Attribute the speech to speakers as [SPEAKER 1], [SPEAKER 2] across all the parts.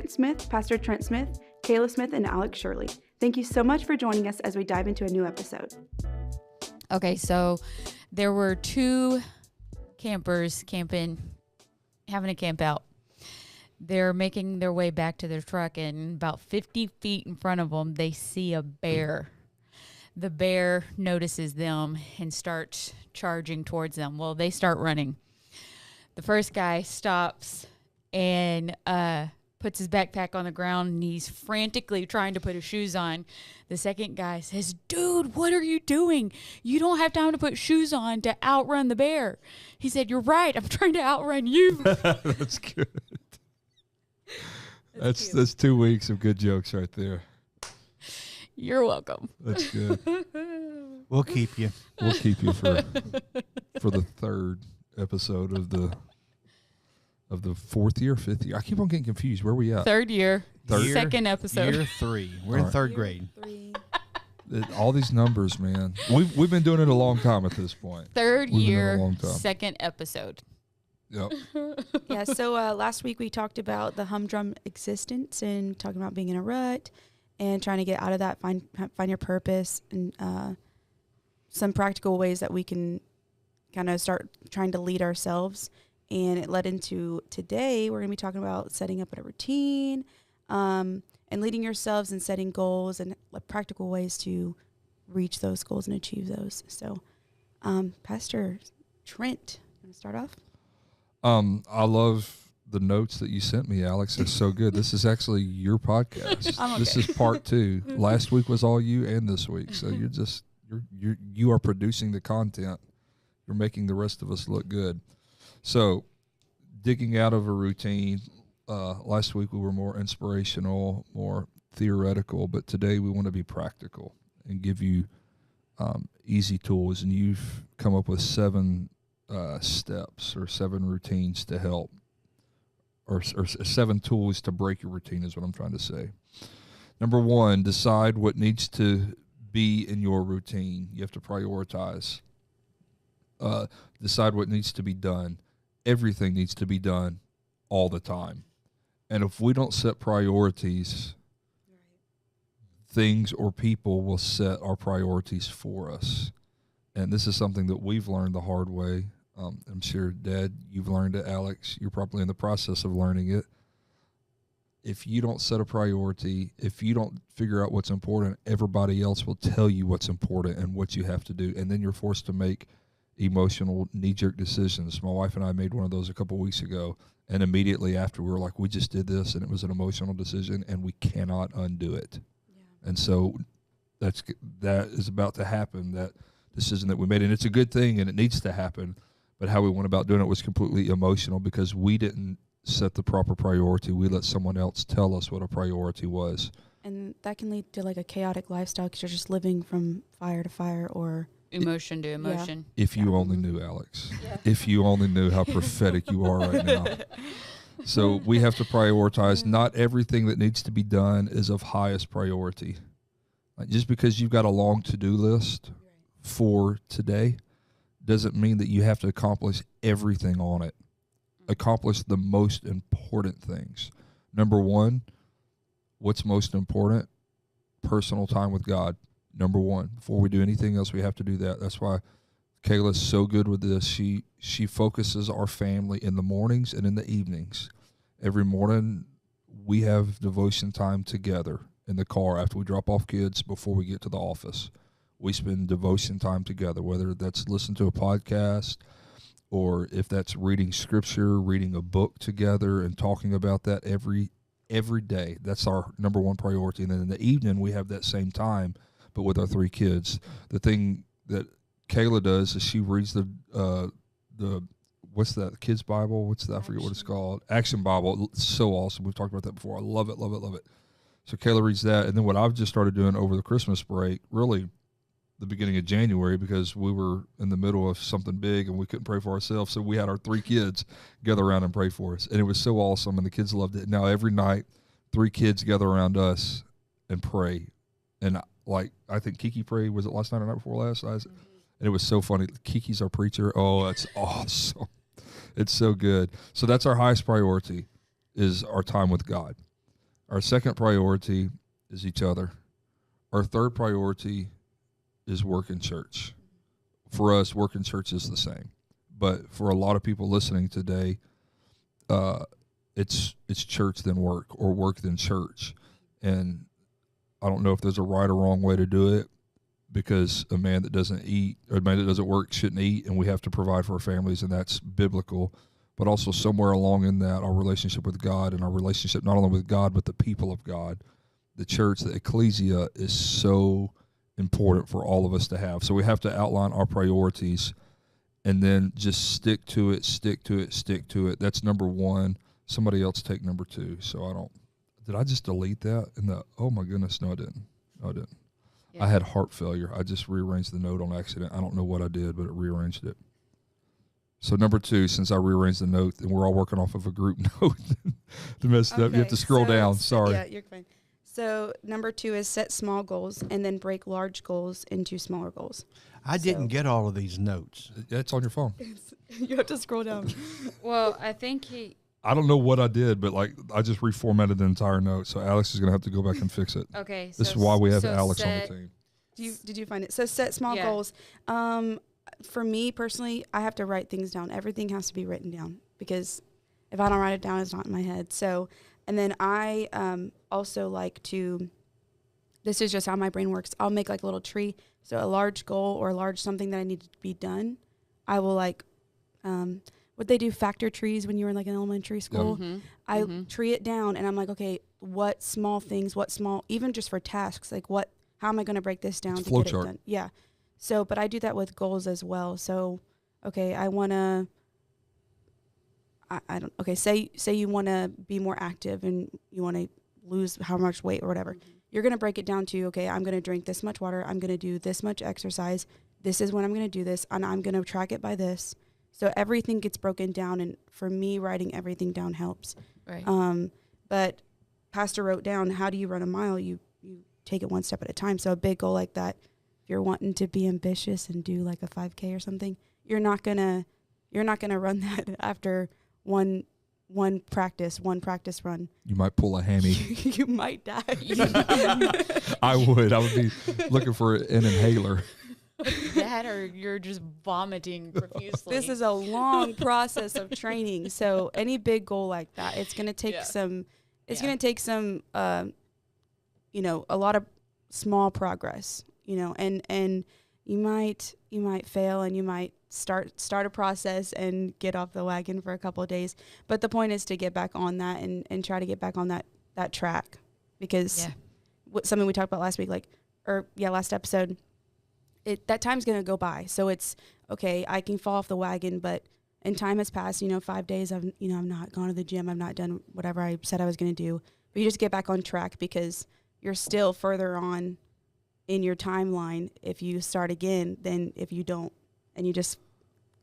[SPEAKER 1] Smith, Pastor Trent Smith, Kayla Smith, and Alex Shirley. Thank you so much for joining us as we dive into a new episode.
[SPEAKER 2] Okay, so there were two campers having a camp out. They're making their way back to their truck, and about 50 feet in front of them, they see a bear. The bear notices them and starts charging towards them. Well, they start running. The first guy stops and puts his backpack on the ground, and he's frantically trying to put his shoes on. The second guy says, "Dude, what are you doing? You don't have time to put shoes on to outrun the bear." He said, "You're right. I'm trying to outrun you."
[SPEAKER 3] That's good. That's 2 weeks of good jokes right there.
[SPEAKER 2] You're welcome.
[SPEAKER 3] That's good.
[SPEAKER 4] We'll keep you.
[SPEAKER 3] We'll keep you for the third episode of the fourth year, fifth year. I keep on getting confused. Where are we at?
[SPEAKER 2] Third year. Second episode.
[SPEAKER 4] Year 3. We're in third grade.
[SPEAKER 3] All these numbers, man. We've been doing it a long time at this point.
[SPEAKER 2] Third
[SPEAKER 3] We've been doing it
[SPEAKER 2] year,
[SPEAKER 3] a long time.
[SPEAKER 2] second episode.
[SPEAKER 3] Yep.
[SPEAKER 1] Yeah, so last week we talked about the humdrum existence and talking about being in a rut and trying to get out of that, find your purpose, and some practical ways that we can kind of start trying to lead ourselves. And it led into today, we're going to be talking about setting up a routine and leading yourselves and setting goals and practical ways to reach those goals and achieve those. So, Pastor Trent, you want to start off?
[SPEAKER 3] I love the notes that you sent me, Alex. They're so good. This is actually your podcast.
[SPEAKER 2] I'm okay.
[SPEAKER 3] This is part 2. Last week was all you, and this week. So you are producing the content. You're making the rest of us look good. So, digging out of a routine. Last week we were more inspirational, more theoretical, but today we want to be practical and give you easy tools. And you've come up with 7 steps or 7 routines to help, or 7 tools to break your routine is what I'm trying to say. Number 1, decide what needs to be in your routine. You have to prioritize. Decide what needs to be done. Everything needs to be done all the time. And if we don't set priorities, things or people will set our priorities for us. And this is something that we've learned the hard way. I'm sure, Dad, you've learned it. Alex, you're probably in the process of learning it. If you don't set a priority, if you don't figure out what's important, everybody else will tell you what's important and what you have to do. And then you're forced to make emotional knee-jerk decisions. My wife and I made one of those a couple weeks ago, and immediately after we were like, we just did this, and it was an emotional decision, and we cannot undo it. Yeah. And so that is about to happen, that decision that we made, and it's a good thing, and it needs to happen, but how we went about doing it was completely emotional because we didn't set the proper priority. We let someone else tell us what a priority was.
[SPEAKER 1] And that can lead to like a chaotic lifestyle because you're just living from fire to fire or
[SPEAKER 2] Emotion to emotion.
[SPEAKER 1] Yeah.
[SPEAKER 3] If you only knew, Alex. Yeah. If you only knew how prophetic you are right now. So we have to prioritize. Not everything that needs to be done is of highest priority. Like just because you've got a long to-do list for today doesn't mean that you have to accomplish everything on it. Accomplish the most important things. Number 1, what's most important? Personal time with God. Number 1, before we do anything else, we have to do that. That's why Kayla's so good with this. She focuses our family in the mornings and in the evenings. Every morning, we have devotion time together in the car after we drop off kids before we get to the office. We spend devotion time together, whether that's listen to a podcast or if that's reading scripture, reading a book together and talking about that every day. That's our number 1 priority. And then in the evening, we have that same time, but with our 3 kids. The thing that Kayla does is she reads the what's that, kids Bible? What's that? I forget what it's called. Action Bible. It's so awesome. We've talked about that before. I love it, love it, love it. So Kayla reads that. And then what I've just started doing over the Christmas break, really the beginning of January, because we were in the middle of something big and we couldn't pray for ourselves. So we had our 3 kids gather around and pray for us. And it was so awesome. And the kids loved it. Now every night, 3 kids gather around us and pray. And I think Kiki prayed, was it last night or night before last? And it was so funny. Kiki's our preacher. Oh, that's awesome. It's so good. So that's our highest priority is our time with God. Our second priority is each other. Our third priority is work in church. For us, work in church is the same. But for a lot of people listening today, it's church then work, or work then church. And I don't know if there's a right or wrong way to do it, because a man that doesn't eat, or a man that doesn't work shouldn't eat, and we have to provide for our families, and that's biblical. But also somewhere along in that, our relationship with God, and our relationship not only with God but the people of God, the church, the ecclesia, is so important for all of us to have. So we have to outline our priorities and then just stick to it, stick to it, stick to it. That's number one. Somebody else take number two. So did I just delete that? Oh my goodness, no I didn't. Yeah. I had heart failure. I just rearranged the note on accident. I don't know what I did, but it rearranged it. So number two, since I rearranged the note, and we're all working off of a group note to mess it up, you have to scroll down. Sorry.
[SPEAKER 1] Yeah, you're fine. So number two is set small goals and then break large goals into smaller goals.
[SPEAKER 4] I didn't get all of these notes.
[SPEAKER 3] It's on your phone.
[SPEAKER 1] You have to scroll down.
[SPEAKER 2] Well, I think
[SPEAKER 3] I don't know what I did, but I just reformatted the entire note. So Alex is going to have to go back and fix it.
[SPEAKER 2] Okay.
[SPEAKER 3] This is why we have Alex on the team.
[SPEAKER 1] Did you find it? So set small goals. For me personally, I have to write things down. Everything has to be written down, because if I don't write it down, it's not in my head. So, and then I also like to, this is just how my brain works. I'll make like a little tree. So a large goal or a large something that I need to be done, I will what they do, factor trees when you were in like an elementary school.
[SPEAKER 2] Mm-hmm.
[SPEAKER 1] I tree it down, and I'm like, okay, what small things, even just for tasks, like how am I going to break this down to get it done? Yeah. So, but I do that with goals as well. So, okay, I want to, say you want to be more active and you want to lose how much weight or whatever. Mm-hmm. You're going to break it down to, okay, I'm going to drink this much water. I'm going to do this much exercise. This is when I'm going to do this, and I'm going to track it by this. So everything gets broken down, and for me, writing everything down helps.
[SPEAKER 2] Right.
[SPEAKER 1] But Pastor wrote down, how do you run a mile? You take it one step at a time. So a big goal like that, if you're wanting to be ambitious and do like a 5K or something, you're not gonna run that after one practice run.
[SPEAKER 3] You might pull a hammy.
[SPEAKER 1] You might die.
[SPEAKER 3] I would be looking for an inhaler.
[SPEAKER 2] That, or you're just vomiting profusely.
[SPEAKER 1] This is a long process of training. So any big goal like that, it's going to take some, a lot of small progress, and you might fail, and you might start a process and get off the wagon for a couple of days. But the point is to get back on that and try to get back on that track, because something we talked about last week, last episode, that time's going to go by. So it's okay, I can fall off the wagon, and time has passed, 5 days. I've not gone to the gym. I've not done whatever I said I was going to do, but you just get back on track, because you're still further on in your timeline if you start again than if you don't, and you just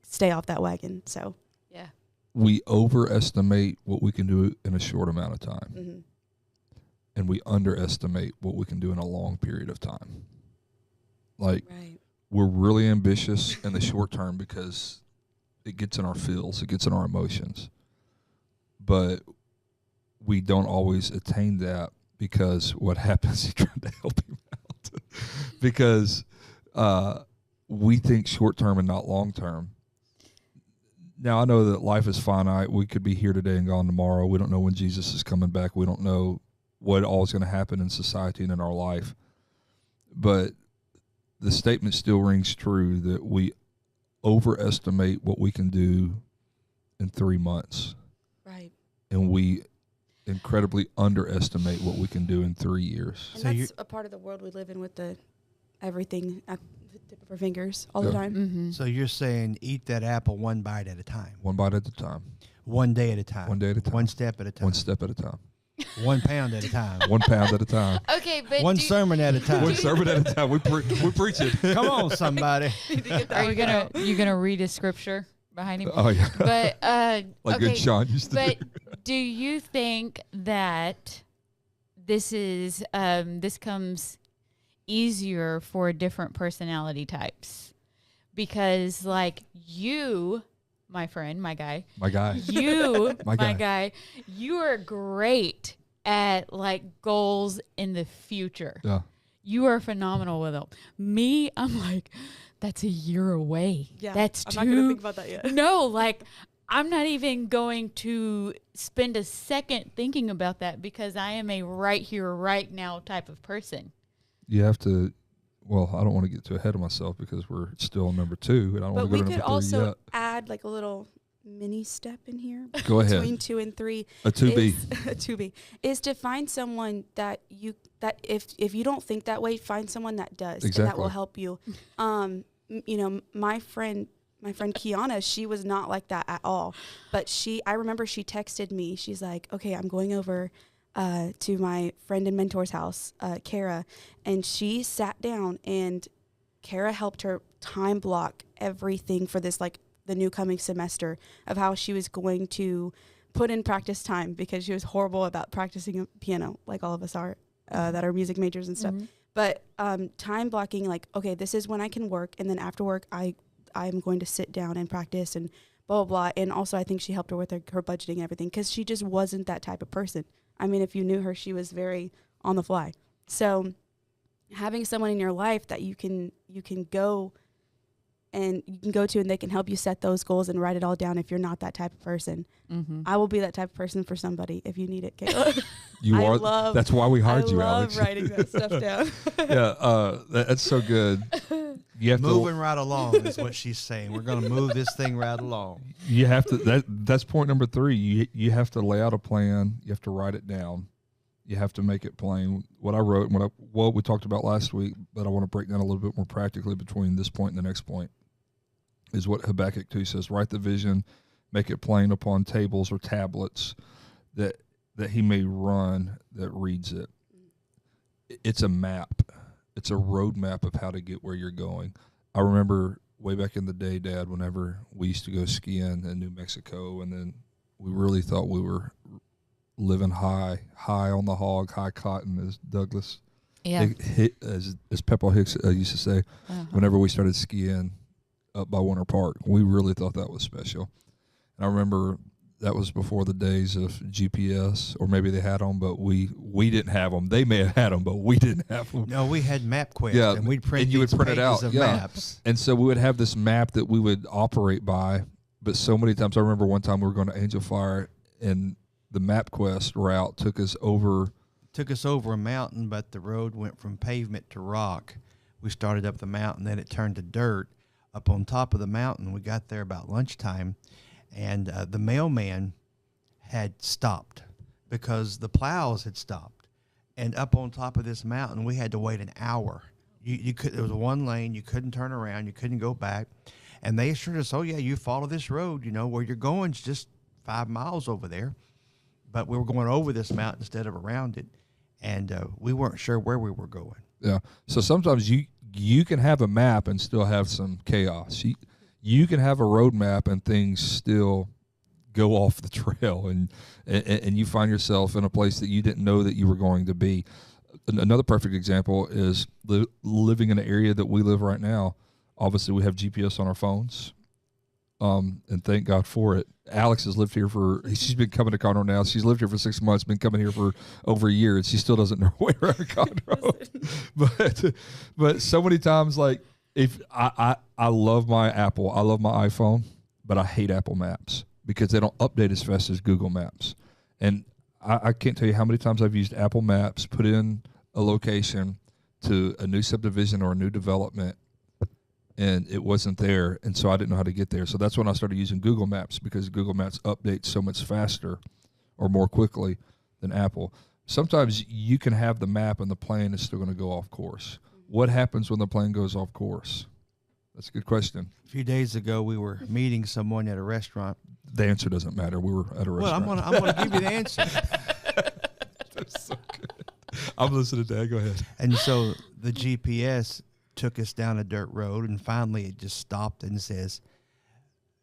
[SPEAKER 1] stay off that wagon. So
[SPEAKER 2] yeah,
[SPEAKER 3] we overestimate what we can do in a short amount of time,
[SPEAKER 1] mm-hmm.
[SPEAKER 3] and we underestimate what we can do in a long period of time. We're really ambitious in the short term because it gets in our feels, it gets in our emotions. But we don't always attain that, because what happens, you try to help him out, because we think short term and not long term. Now, I know that life is finite. We could be here today and gone tomorrow. We don't know when Jesus is coming back. We don't know what all is going to happen in society and in our life. But the statement still rings true that we overestimate what we can do in 3 months.
[SPEAKER 1] Right.
[SPEAKER 3] And we incredibly underestimate what we can do in 3 years.
[SPEAKER 1] And that's a part of the world we live in, with everything at the tip of our fingers all the time.
[SPEAKER 2] Mm-hmm.
[SPEAKER 4] So you're saying eat that apple one bite at a time.
[SPEAKER 3] One bite at a time.
[SPEAKER 4] 1 day at a time.
[SPEAKER 3] 1 day at a time.
[SPEAKER 4] 1 step at a time.
[SPEAKER 3] 1 step at a time.
[SPEAKER 4] 1 pound at a time.
[SPEAKER 3] 1 pound at a time.
[SPEAKER 2] Okay, but
[SPEAKER 4] One sermon at a time.
[SPEAKER 3] 1 sermon at a time. We preach it.
[SPEAKER 4] Come on, somebody.
[SPEAKER 2] Are you gonna read a scripture behind him?
[SPEAKER 3] Oh yeah.
[SPEAKER 2] But
[SPEAKER 3] like good Sean used to
[SPEAKER 2] but
[SPEAKER 3] do.
[SPEAKER 2] do you think that this comes easier for different personality types? Because you, my friend, my guy,
[SPEAKER 3] My guy.
[SPEAKER 2] you,
[SPEAKER 3] My
[SPEAKER 2] my
[SPEAKER 3] guy.
[SPEAKER 2] guy, you are great at like goals in the future.
[SPEAKER 3] Yeah.
[SPEAKER 2] You are phenomenal with them. Me, I'm like, that's a year away.
[SPEAKER 1] Yeah,
[SPEAKER 2] That's
[SPEAKER 1] I'm not going to think about that yet.
[SPEAKER 2] No, like I'm not even going to spend a second thinking about that because I am a right here, right now type of person.
[SPEAKER 3] You have to. Well, I don't want to get too ahead of myself because we're still on number 2, and I don't
[SPEAKER 1] But
[SPEAKER 3] want to
[SPEAKER 1] we
[SPEAKER 3] go to
[SPEAKER 1] could
[SPEAKER 3] number 3
[SPEAKER 1] also
[SPEAKER 3] yet.
[SPEAKER 1] add like a little mini step in here.
[SPEAKER 3] Go ahead.
[SPEAKER 1] Between 2 and 3.
[SPEAKER 3] A 2B.
[SPEAKER 1] A 2B is to find someone that if you don't think that way, find someone that does, and that will help you. You know, my friend Kiana, she was not like that at all. But I remember she texted me. She's like, okay, I'm going over to my friend and mentor's house, Kara, and she sat down and Kara helped her time block everything for this, like the new coming semester, of how she was going to put in practice time because she was horrible about practicing piano, like all of us are, that are music majors and stuff. But time blocking, like, okay, this is when I can work, and then after work, I'm going to sit down and practice and blah, blah, blah. And also I think she helped her with her budgeting and everything because she just wasn't that type of person. I mean, if you knew her, she was very on the fly. So having someone in your life that you can go to and they can help you set those goals and write it all down if you're not that type of person. I will be that type of person for somebody if you need it, Kayla.
[SPEAKER 3] You are. That's why we hired you, Alex.
[SPEAKER 1] I love writing that stuff down.
[SPEAKER 3] Yeah, that's so good. You have
[SPEAKER 4] moving right along is what she's saying. We're going to move this thing right along.
[SPEAKER 3] You have to. That's point number 3. You have to lay out a plan. You have to write it down. You have to make it plain. What I wrote, what we talked about last week, but I want to break down a little bit more practically between this point and the next point, is what Habakkuk 2 says. Write the vision, make it plain upon tables or tablets, that he may run that reads it. It's a map. It's a roadmap of how to get where you're going. I remember way back in the day, Dad, whenever we used to go skiing in New Mexico, and then we really thought we were living high on the hog, high cotton, as Douglas, as Peppo Hicks used to say, whenever we started skiing up by Winter Park. We really thought that was special. And I remember that was before the days of GPS, or maybe they had them, but we didn't have them. They may have had them, but we didn't have them.
[SPEAKER 4] No, we had MapQuest, and we'd print.
[SPEAKER 3] And you would print it out,
[SPEAKER 4] maps.
[SPEAKER 3] And so we would have this map that we would operate by. But so many times, I remember one time we were going to Angel Fire, and the MapQuest route took us over a mountain, but the road went from pavement to rock. We started up the mountain, then it turned to dirt. Up on top of the mountain, we got there about lunchtime, and the mailman had stopped because the plows had stopped. And up on top of this mountain, we had to wait an hour. There was one lane, you couldn't turn around, you couldn't go back. And they assured us, oh yeah, you follow this road, where you're going is just 5 miles over there. But we were going over this mountain instead of around it, and we weren't sure where we were going. Yeah. So sometimes you can have a map and still have some chaos. You can have a road map and things still go off the trail, and you find yourself in a place that you didn't know that you were going to be. Another perfect example is living in an area that we live right now. Obviously, we have GPS on our phones, and thank God for it. Alex has lived here she's been coming to Conroe now. She's lived here for 6 months, been coming here for over a year, and she still doesn't know where around Conroe. But so many times, like, if I love my Apple, I love my iPhone, but I hate Apple Maps because they don't update as fast as Google Maps. And I can't tell you how many times I've used Apple Maps, put in a location to a new subdivision or a new development, and it wasn't there, and so I didn't know how to get there. So that's when I started using Google Maps, because Google Maps updates so much faster or more quickly than Apple. Sometimes you can have the map and the plane is still going to go off course. What happens when the plane goes off course? That's a good question.
[SPEAKER 4] A few days ago, we were meeting someone at a restaurant.
[SPEAKER 3] The answer doesn't matter. We were at a restaurant.
[SPEAKER 4] Well, I'm gonna give you the answer.
[SPEAKER 3] That's so good. I'm listening, Dad. Go ahead.
[SPEAKER 4] And so the GPS took us down a dirt road, and finally it just stopped and says,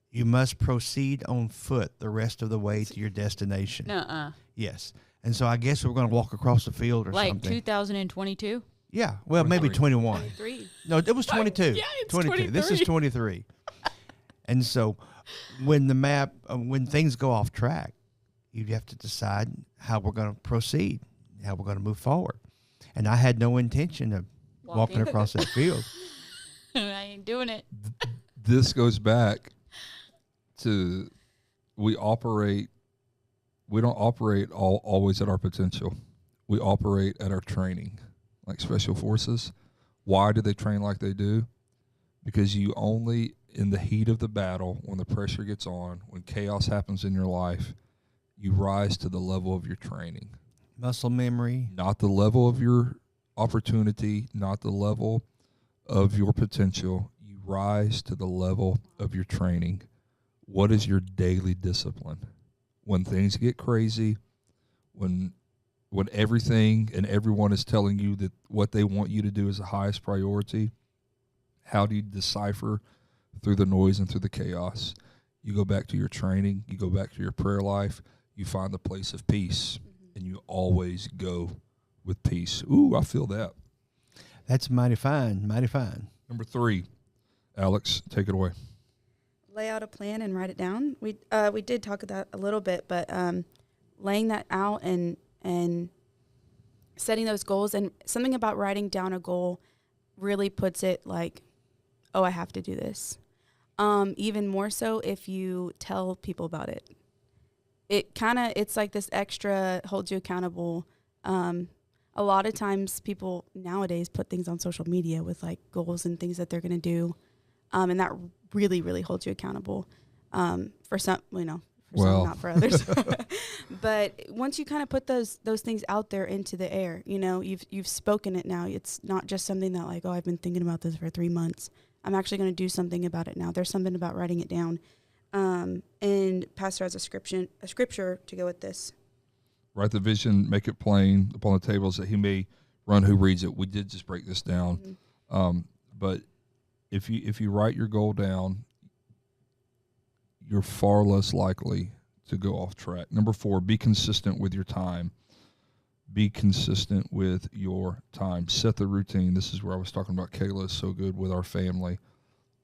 [SPEAKER 4] you must proceed on foot the rest of the way to your destination.
[SPEAKER 2] Nuh-uh.
[SPEAKER 4] Yes. And so I guess we're going to walk across the field or
[SPEAKER 2] like
[SPEAKER 4] something.
[SPEAKER 2] Like 2022?
[SPEAKER 4] Yeah. Well, maybe 21.
[SPEAKER 1] 23.
[SPEAKER 4] No, it was 22.
[SPEAKER 2] Yeah, it's
[SPEAKER 4] 22. This is
[SPEAKER 2] 23.
[SPEAKER 4] 23. And so when the map, when things go off track, you have to decide how we're going to proceed, how we're going to move forward. And I had no intention of walking across that field.
[SPEAKER 2] I ain't doing it.
[SPEAKER 3] This goes back to we don't operate always at our potential. We operate at our training, like special forces. Why do they train like they do? Because you only, in the heat of the battle, when the pressure gets on, when chaos happens in your life, you rise to the level of your training.
[SPEAKER 4] Muscle memory.
[SPEAKER 3] Not the level of your opportunity, not the level of your potential. You rise to the level of your training. What is your daily discipline? When things get crazy, when everything and everyone is telling you that what they want you to do is the highest priority, how do you decipher through the noise and through the chaos? You go back to your training, you go back to your prayer life, you find the place of peace, and you always go with peace. Ooh, I feel that.
[SPEAKER 4] That's mighty fine, mighty fine.
[SPEAKER 3] Number 3, Alex, take it away.
[SPEAKER 1] Lay out a plan and write it down. We did talk about that a little bit, but laying that out and setting those goals, and something about writing down a goal really puts it like, oh, I have to do this. Even more so if you tell people about it. It's like this extra holds you accountable. A lot of times people nowadays put things on social media with like goals and things that they're going to do. And that really, really holds you accountable. For some, some, not for others. But once you kind of put those things out there into the air, you've spoken it now. It's not just something that like, oh, I've been thinking about this for 3 months. I'm actually going to do something about it now. There's something about writing it down. And Pastor has a scripture to go with this.
[SPEAKER 3] Write the vision, make it plain upon the tables that he may run who reads it. We did just break this down. Mm-hmm. But if you write your goal down, you're far less likely to go off track. Number 4, be consistent with your time. Be consistent with your time. Set the routine. This is where I was talking about Kayla is so good with our family,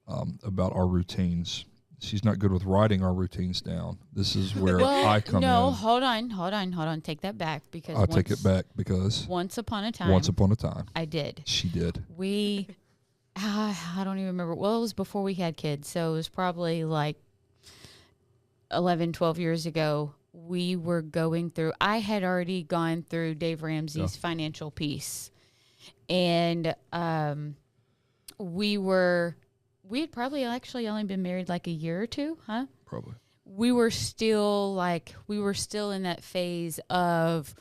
[SPEAKER 3] about our routines. She's not good with writing our routines down. This is where I come in.
[SPEAKER 2] No, hold on. Take that back because
[SPEAKER 3] I'll take it back because
[SPEAKER 2] once upon a time. I did.
[SPEAKER 3] She did.
[SPEAKER 2] I don't even remember. Well, it was before we had kids, so it was probably like 11, 12 years ago. We were going through, I had already gone through Dave Ramsey's Financial Peace. And we had probably actually only been married like a year or two, huh?
[SPEAKER 3] Probably.
[SPEAKER 2] We were still in that phase of,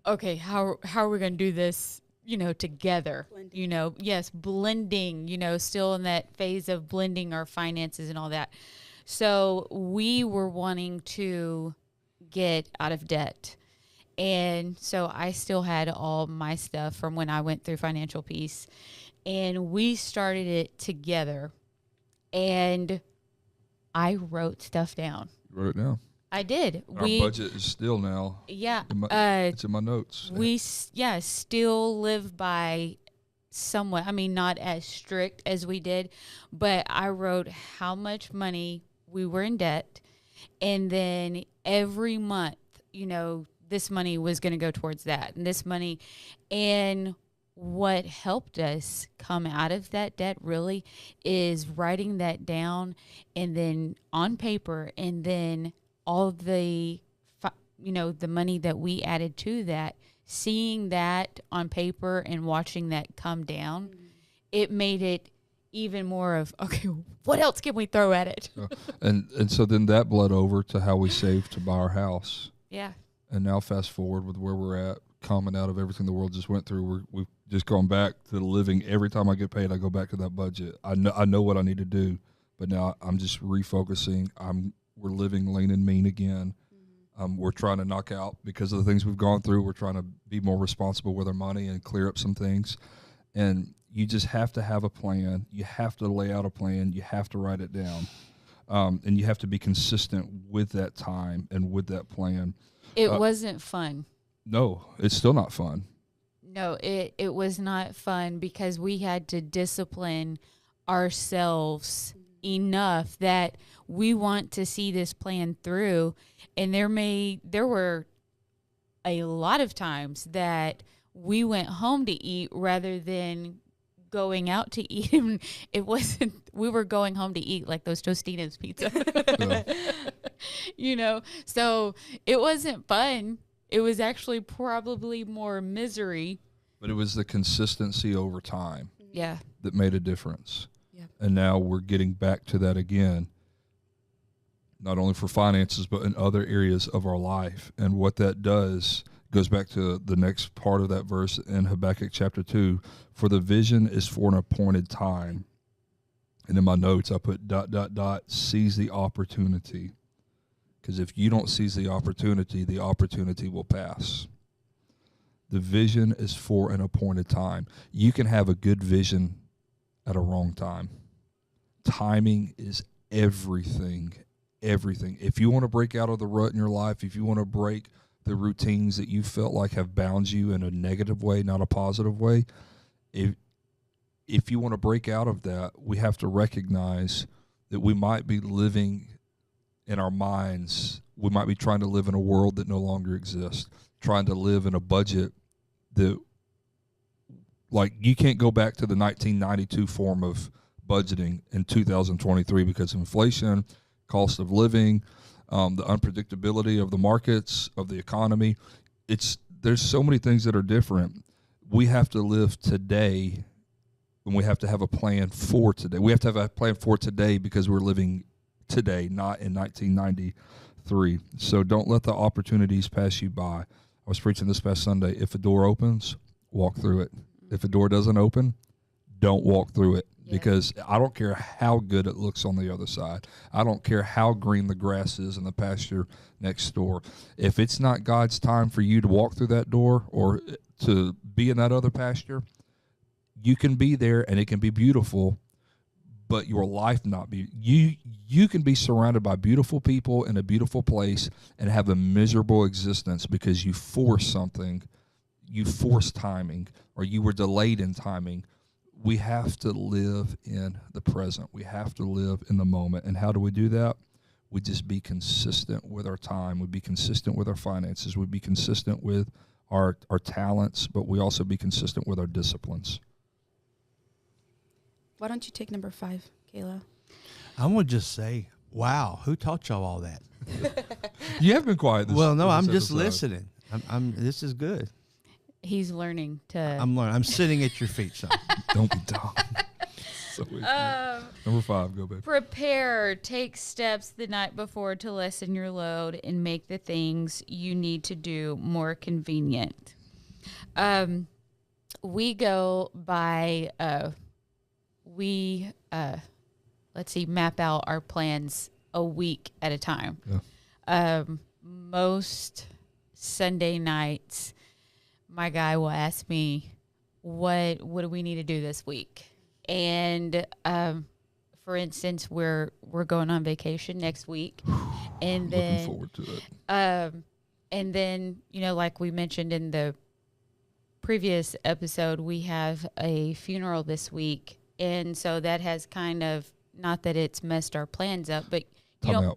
[SPEAKER 2] okay, how are we going to do this, together? Blending. Yes, blending, still in that phase of blending our finances and all that. So we were wanting to get out of debt. And so I still had all my stuff from when I went through Financial Peace. And we started it together. And I wrote stuff down.
[SPEAKER 3] You wrote it down?
[SPEAKER 2] I did.
[SPEAKER 3] Our budget is still now.
[SPEAKER 2] Yeah.
[SPEAKER 3] It's in my notes.
[SPEAKER 2] We still live by somewhat. I mean, not as strict as we did. But I wrote how much money we were in debt, and then every month, this money was going to go towards that, and this money. And what helped us come out of that debt really is writing that down, and then on paper, and then all the, the money that we added to that, seeing that on paper and watching that come down, it made it even more of, okay, what else can we throw at it?
[SPEAKER 3] And so then that bled over to how we saved to buy our house.
[SPEAKER 2] Yeah.
[SPEAKER 3] And now fast forward with where we're at, coming out of everything the world just went through, we've just gone back to the living. Every time I get paid, I go back to that budget. I know what I need to do, but now I'm just refocusing. We're living lean and mean again. We're trying to knock out, because of the things we've gone through, we're trying to be more responsible with our money and clear up some things. And you just have to have a plan. You have to lay out a plan. You have to write it down. And you have to be consistent with that time and with that plan.
[SPEAKER 2] It wasn't fun.
[SPEAKER 3] No, it's still not fun.
[SPEAKER 2] No, it was not fun because we had to discipline ourselves enough that we want to see this plan through. And there were a lot of times that we went home to eat rather than going out to eat. And it wasn't, we were going home to eat like those Tostino's pizza, you know? So it wasn't fun. It was actually probably more misery.
[SPEAKER 3] But it was the consistency over time
[SPEAKER 2] Yeah.
[SPEAKER 3] that made a difference.
[SPEAKER 1] Yep.
[SPEAKER 3] And now we're getting back to that again, not only for finances, but in other areas of our life. And what that does goes back to the next part of that verse in Habakkuk chapter 2. For the vision is for an appointed time. And in my notes, I put ... seize the opportunity. Because if you don't seize the opportunity will pass. The vision is for an appointed time. You can have a good vision at a wrong time. Timing is everything, everything. If you want to break out of the rut in your life, if you want to break the routines that you felt like have bound you in a negative way, not a positive way, if you want to break out of that, we have to recognize that we might be living in our minds. We might be trying to live in a world that no longer exists, trying to live in a budget that, like, you can't go back to the 1992 form of budgeting in 2023 because of inflation, cost of living, the unpredictability of the markets, of the economy. There's so many things that are different. We have to live today, and we have to have a plan for today. We have to have a plan for today because we're living today, not in 1993. So don't let the opportunities pass you by. I was preaching this past Sunday. If a door opens, walk through it. If a door doesn't open, don't walk through it.
[SPEAKER 2] Yeah.
[SPEAKER 3] Because I don't care how good it looks on the other side. I don't care how green the grass is in the pasture next door. If it's not God's time for you to walk through that door or to be in that other pasture, you can be there and it can be beautiful, but your life not be. You can be surrounded by beautiful people in a beautiful place and have a miserable existence because you force something, you forced timing, or you were delayed in timing. We have to live in the present. We have to live in the moment. And how do we do that? We just be consistent with our time. We be consistent with our finances. We be consistent with our talents, but we also be consistent with our disciplines.
[SPEAKER 1] Why don't you take number 5, Kayla?
[SPEAKER 4] I'm going to just say, wow, who taught y'all all that?
[SPEAKER 3] You have been quiet.
[SPEAKER 4] Well, no, I'm
[SPEAKER 3] this
[SPEAKER 4] just
[SPEAKER 3] episode.
[SPEAKER 4] listening. This is good.
[SPEAKER 2] He's learning to.
[SPEAKER 4] I'm learning. I'm sitting at your feet, son.
[SPEAKER 3] Don't be dumb. So number 5, go, baby.
[SPEAKER 2] Prepare. Take steps the night before to lessen your load and make the things you need to do more convenient. We go by, map out our plans a week at a time.
[SPEAKER 3] Yeah.
[SPEAKER 2] Most Sunday nights, my guy will ask me, what do we need to do this week? And for instance, we're going on vacation next week, and then
[SPEAKER 3] Looking forward to it.
[SPEAKER 2] and then, you know, like we mentioned in the previous episode, we have a funeral this week, and so that has kind of, not that it's messed our plans up, but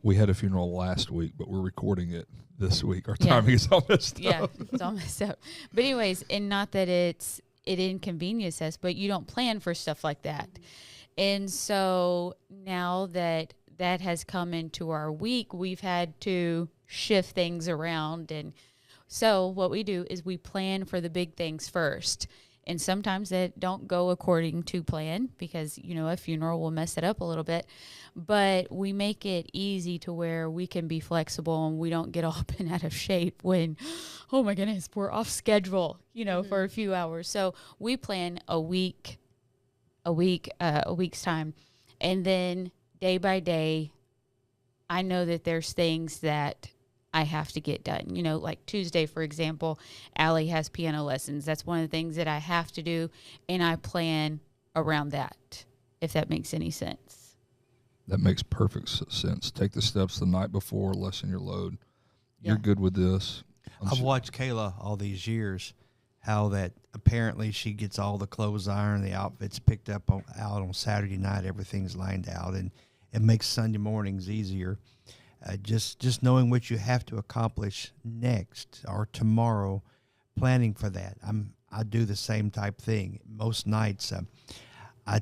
[SPEAKER 3] We had a funeral last week, but we're recording it this week. Our
[SPEAKER 2] Yeah.
[SPEAKER 3] timing is all messed
[SPEAKER 2] yeah,
[SPEAKER 3] up.
[SPEAKER 2] it's all messed up. But anyways, and not that it inconveniences us, but you don't plan for stuff like that. And so now that has come into our week, we've had to shift things around. And so what we do is we plan for the big things first. And sometimes that don't go according to plan because, you know, a funeral will mess it up a little bit. But we make it easy to where we can be flexible and we don't get all bent out of shape when, oh my goodness, we're off schedule, you know, for a few hours. So we plan a week's time. And then day by day, I know that there's things that I have to get done. You know, like Tuesday, for example, Allie has piano lessons. That's one of the things that I have to do, and I plan around that, if that makes any sense.
[SPEAKER 3] That makes perfect sense. Take the steps the night before, lessen your load. You're
[SPEAKER 2] Yeah.
[SPEAKER 3] good with this.
[SPEAKER 4] I've watched Kayla all these years, how that apparently she gets all the clothes ironed, the outfits picked up out on Saturday night, everything's lined out, and it makes Sunday mornings easier. Just knowing what you have to accomplish next or tomorrow, planning for that. I do the same type thing. Most nights, I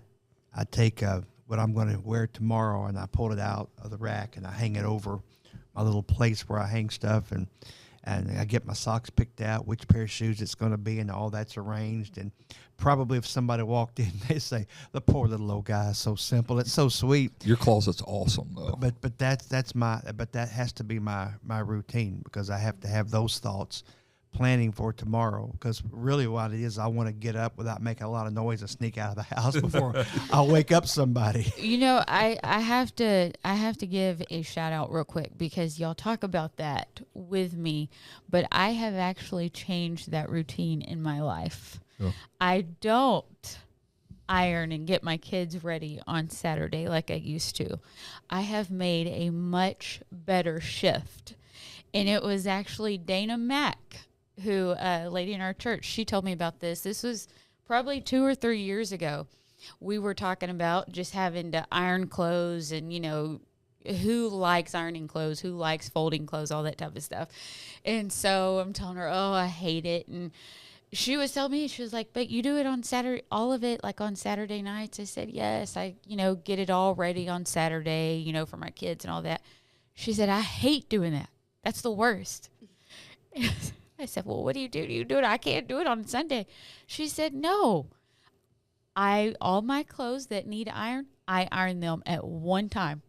[SPEAKER 4] take what I'm going to wear tomorrow and I pull it out of the rack and I hang it over my little place where I hang stuff, and I get my socks picked out, which pair of shoes it's going to be, and all that's arranged. And probably if somebody walked in, they say, "The poor little old guy is so simple. It's so sweet."
[SPEAKER 3] Your closet's that though.
[SPEAKER 4] But that has to be my routine, because I have to have those thoughts planning for tomorrow, because really what it is, I want to get up without making a lot of noise and sneak out of the house before I wake up somebody.
[SPEAKER 2] You know, I have to give a shout out real quick, because y'all talk about that with me, but I have actually changed that routine in my life.
[SPEAKER 3] Yeah.
[SPEAKER 2] I don't iron and get my kids ready on Saturday like I used to. I have made a much better shift. And it was actually Dana Mack, who, a lady in our church, she told me about this. This was probably 2 or 3 years ago. We were talking about just having to iron clothes, and, you know, who likes ironing clothes, who likes folding clothes, all that type of stuff. And so I'm telling her, oh, I hate it. And she was telling me, she was like, but you do it on Saturday, all of it, like on Saturday nights. I said, yes, I, get it all ready on Saturday, for my kids and all that. She said, I hate doing that. That's the worst. I said, well, what do? You do it? I can't do it on Sunday. She said, no. All my clothes that need iron, I iron them at one time.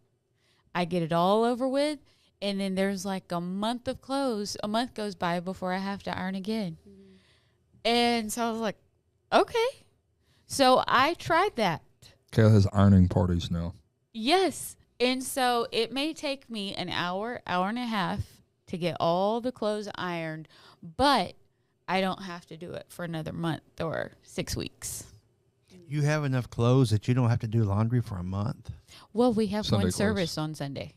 [SPEAKER 2] I get it all over with, and then there's like a month of clothes. A month goes by before I have to iron again. Mm-hmm. And so I was like, okay. So I tried that.
[SPEAKER 3] Kayla has ironing parties now.
[SPEAKER 2] Yes. And so it may take me an hour and a half to get all the clothes ironed, but I don't have to do it for another month or 6 weeks.
[SPEAKER 4] You have enough clothes that you don't have to do laundry for a month?
[SPEAKER 2] Well, we have
[SPEAKER 3] Sunday
[SPEAKER 2] one
[SPEAKER 3] clothes.
[SPEAKER 2] service on Sunday.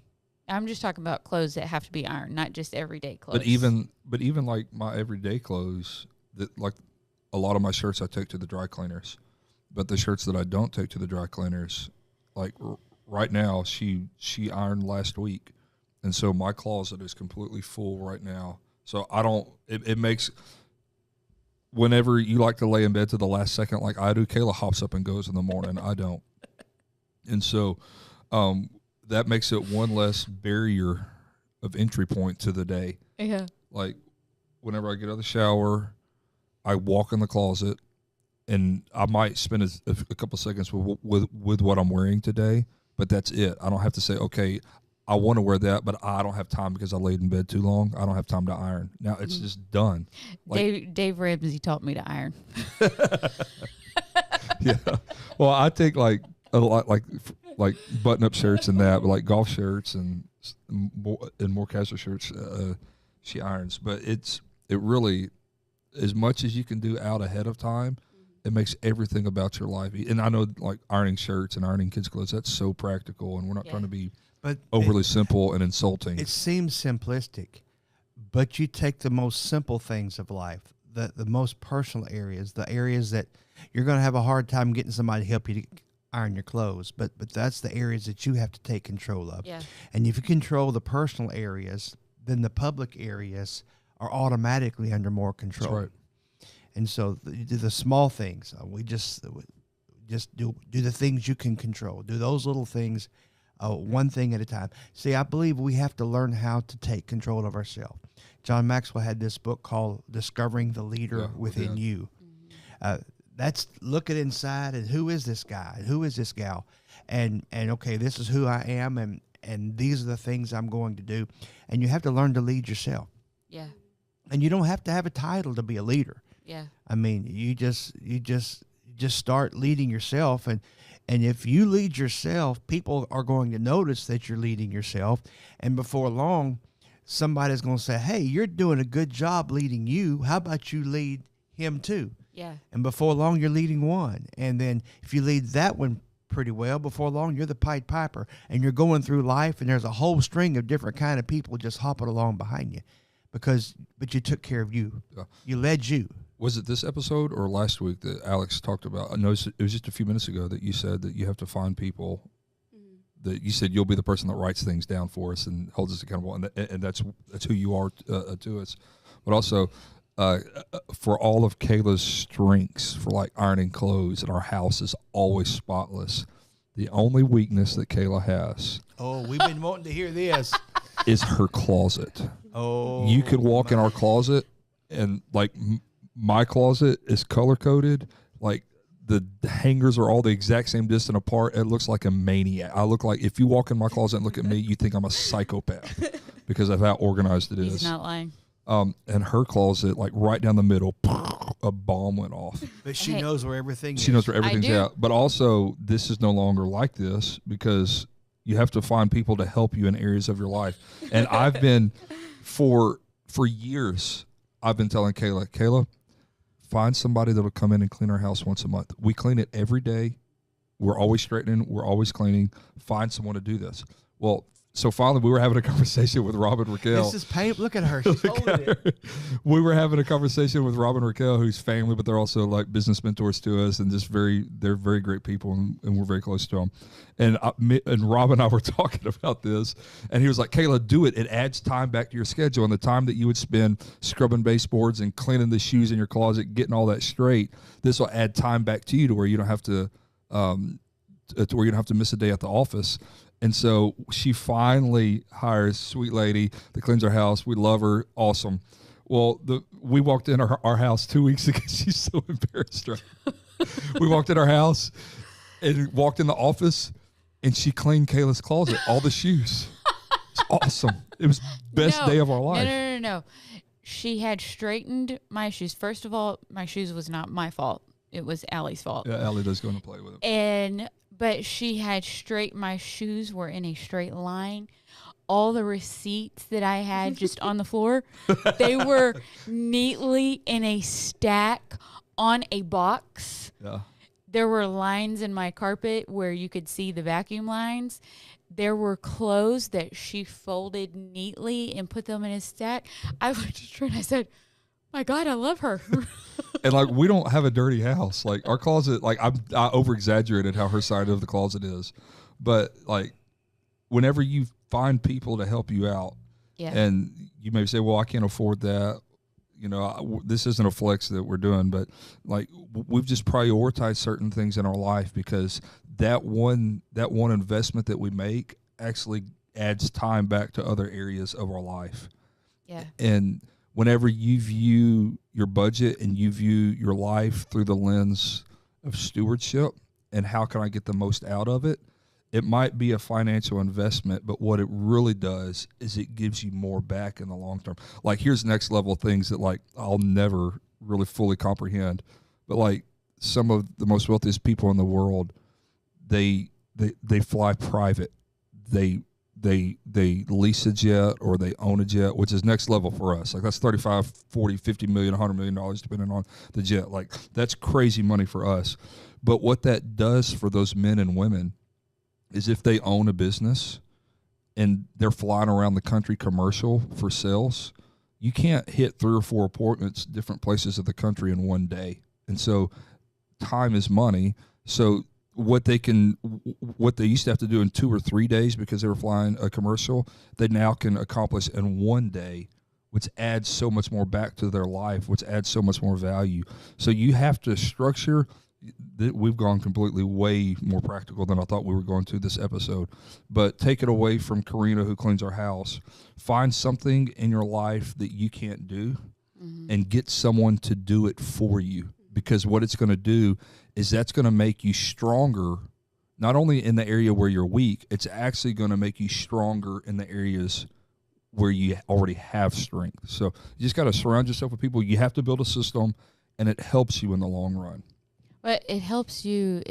[SPEAKER 2] I'm just talking about clothes that have to be ironed, not just everyday clothes.
[SPEAKER 3] But even like my everyday clothes, that like a lot of my shirts I take to the dry cleaners, but the shirts that I don't take to the dry cleaners, like right now, she ironed last week, and so my closet is completely full right now. So I don't. It makes. Whenever you like to lay in bed to the last second, like I do, Kayla hops up and goes in the morning. I don't. And so that makes it one less barrier of entry point to the day.
[SPEAKER 2] Yeah.
[SPEAKER 3] Like whenever I get out of the shower, I walk in the closet, and I might spend a couple seconds with what I'm wearing today, but that's it. I don't have to say, okay, I want to wear that, but I don't have time because I laid in bed too long. I don't have time to iron. Now it's just done. Like,
[SPEAKER 2] Dave Ramsey taught me to iron.
[SPEAKER 3] Yeah. Well, I take like a lot, like button-up shirts and that, but like golf shirts and more casual shirts, she irons. But it really, as much as you can do out ahead of time, it makes everything about your life. And I know like ironing shirts and ironing kids' clothes, that's so practical, and we're not trying to be overly simple and insulting.
[SPEAKER 4] It seems simplistic, but you take the most simple things of life, the most personal areas, the areas that you're going to have a hard time getting somebody to help you to iron your clothes, but that's the areas that you have to take control of.
[SPEAKER 2] Yeah.
[SPEAKER 4] And if you control the personal areas, then the public areas are automatically under more control.
[SPEAKER 3] That's right.
[SPEAKER 4] And so the small things, we just do the things you can control. Do those little things, one thing at a time. See, I believe we have to learn how to take control of ourselves. John Maxwell had this book called Discovering the Leader Within You. That's look at inside and who is this guy and who is this gal, and okay, this is who I am, and these are the things I'm going to do, and you have to learn to lead yourself.
[SPEAKER 2] Yeah.
[SPEAKER 4] And you don't have to have a title to be a leader.
[SPEAKER 2] Yeah.
[SPEAKER 4] I mean, you just start leading yourself, and if you lead yourself, people are going to notice that you're leading yourself, and before long, somebody's going to say, "Hey, you're doing a good job leading you. How about you lead him too?"
[SPEAKER 2] Yeah.
[SPEAKER 4] And before long, you're leading one, and then if you lead that one pretty well, before long, you're the Pied Piper, and you're going through life, and there's a whole string of different kind of people just hopping along behind you, but you took care of you.
[SPEAKER 3] Yeah.
[SPEAKER 4] You led you.
[SPEAKER 3] Was it this episode or last week that Alex talked about? I noticed it was just a few minutes ago that you said that you have to find people that you said you'll be the person that writes things down for us and holds us accountable, and that's who you are to us. But also, for all of Kayla's strengths, for like ironing clothes, and our house is always spotless. The only weakness that Kayla has
[SPEAKER 4] Oh, we've been wanting to hear this.
[SPEAKER 3] is her closet.
[SPEAKER 4] Oh,
[SPEAKER 3] You could walk in our closet, and like my closet is color coded. Like the hangers are all the exact same distance apart. It looks like a maniac. I look like, if you walk in my closet and look at me, you think I'm a psychopath because of how organized it is.
[SPEAKER 2] He's not lying.
[SPEAKER 3] And her closet, like right down the middle, a bomb went off.
[SPEAKER 4] But she
[SPEAKER 2] Hey.
[SPEAKER 4] knows where everything is.
[SPEAKER 3] She knows where everything's
[SPEAKER 2] do.
[SPEAKER 3] at. But also, this is no longer like this because you have to find people to help you in areas of your life. And I've been, for years, I've been telling Kayla, find somebody that'll come in and clean our house once a month. We clean it every day. We're always straightening. We're always cleaning. Find someone to do this. Well, so finally, we were having a conversation with Rob and Raquel.
[SPEAKER 4] This is pain. Look at her. She's holding it.
[SPEAKER 3] We were having a conversation with Rob and Raquel, who's family, but they're also like business mentors to us, and they're very great people, and we're very close to them. And Rob and I were talking about this, and he was like, "Kayla, do it. It adds time back to your schedule, and the time that you would spend scrubbing baseboards and cleaning the shoes in your closet, getting all that straight. This will add time back to you to where you don't have to miss a day at the office." And so she finally hires a sweet lady that cleans our house. We love her. Awesome. Well, we walked in our house 2 weeks ago. She's so embarrassed. Right? We walked in our house and walked in the office, and she cleaned Kayla's closet, all the shoes. It's awesome. It was best day of our life.
[SPEAKER 2] No. She had straightened my shoes. First of all, my shoes was not my fault. It was Allie's fault.
[SPEAKER 3] Yeah, Allie does go in and play with them.
[SPEAKER 2] But she had my shoes were in a straight line. All the receipts that I had just on the floor, they were neatly in a stack on a box.
[SPEAKER 3] Yeah.
[SPEAKER 2] There were lines in my carpet where you could see the vacuum lines. There were clothes that she folded neatly and put them in a stack. I looked at her and I said, "My God, I love her."
[SPEAKER 3] And like, we don't have a dirty house. Like our closet, like I over exaggerated how her side of the closet is, but like whenever you find people to help you out,
[SPEAKER 2] Yeah.
[SPEAKER 3] and you may say, "Well, I can't afford that." You know, this isn't a flex that we're doing, but like we've just prioritized certain things in our life because that one investment that we make actually adds time back to other areas of our life.
[SPEAKER 2] Yeah.
[SPEAKER 3] And whenever you view your budget and you view your life through the lens of stewardship and how can I get the most out of it, it might be a financial investment, but what it really does is it gives you more back in the long term. Like here's next level things that like I'll never really fully comprehend, but like some of the most wealthiest people in the world, they fly private. They lease a jet or they own a jet, which is next level for us. Like that's 35, 40, 50 million, $100 million, depending on the jet. Like that's crazy money for us. But what that does for those men and women is if they own a business and they're flying around the country commercial for sales, you can't hit 3 or 4 appointments, different places of the country in one day. And so time is money. So what they used to have to do in 2 or 3 days because they were flying a commercial, they now can accomplish in one day, which adds so much more back to their life, which adds so much more value. So you have to structure. We've gone completely way more practical than I thought we were going to this episode. But take it away from Karina, who cleans our house. Find something in your life that you can't do and get someone to do it for you. Because what it's going to do is that's going to make you stronger, not only in the area where you're weak, it's actually going to make you stronger in the areas where you already have strength. So you just got to surround yourself with people. You have to build a system, and it helps you in the long run.
[SPEAKER 2] But it helps you